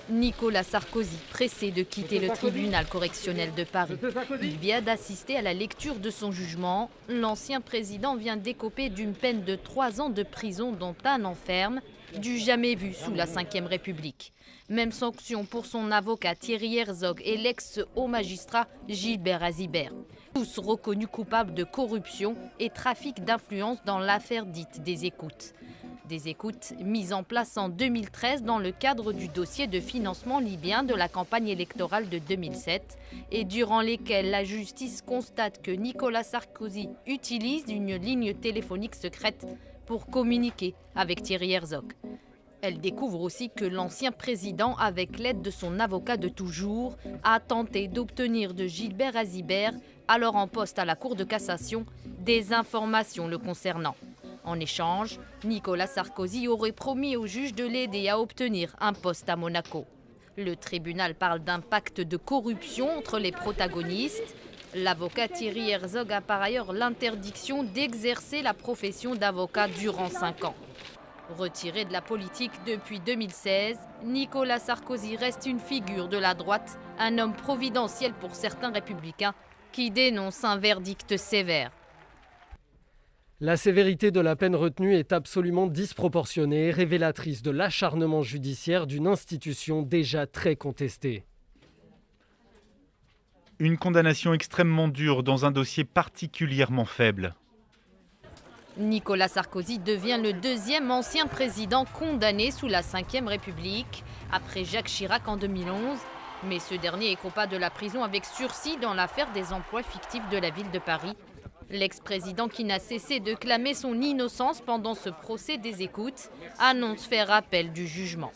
Nicolas Sarkozy, pressé de quitter le tribunal correctionnel de Paris. Il vient d'assister à la lecture de son jugement. L'ancien président vient d'écoper d'une peine de 3 ans de prison dont un an ferme, du jamais vu sous la Ve République. Même sanction pour son avocat Thierry Herzog et l'ex-haut magistrat Gilbert Azibert. Tous reconnus coupables de corruption et trafic d'influence dans l'affaire dite des écoutes. Des écoutes mises en place en 2013 dans le cadre du dossier de financement libyen de la campagne électorale de 2007 et durant lesquelles la justice constate que Nicolas Sarkozy utilise une ligne téléphonique secrète pour communiquer avec Thierry Herzog. Elle découvre aussi que l'ancien président, avec l'aide de son avocat de toujours, a tenté d'obtenir de Gilbert Azibert, alors en poste à la Cour de cassation, des informations le concernant. En échange, Nicolas Sarkozy aurait promis au juge de l'aider à obtenir un poste à Monaco. Le tribunal parle d'un pacte de corruption entre les protagonistes. L'avocat Thierry Herzog a par ailleurs l'interdiction d'exercer la profession d'avocat durant 5 ans. Retiré de la politique depuis 2016, Nicolas Sarkozy reste une figure de la droite, un homme providentiel pour certains républicains qui dénoncent un verdict sévère. La sévérité de la peine retenue est absolument disproportionnée, révélatrice de l'acharnement judiciaire d'une institution déjà très contestée. Une condamnation extrêmement dure dans un dossier particulièrement faible. Nicolas Sarkozy devient le deuxième ancien président condamné sous la Ve République, après Jacques Chirac en 2011. Mais ce dernier écopa de la prison avec sursis dans l'affaire des emplois fictifs de la ville de Paris. L'ex-président, qui n'a cessé de clamer son innocence pendant ce procès des écoutes, annonce faire appel du jugement.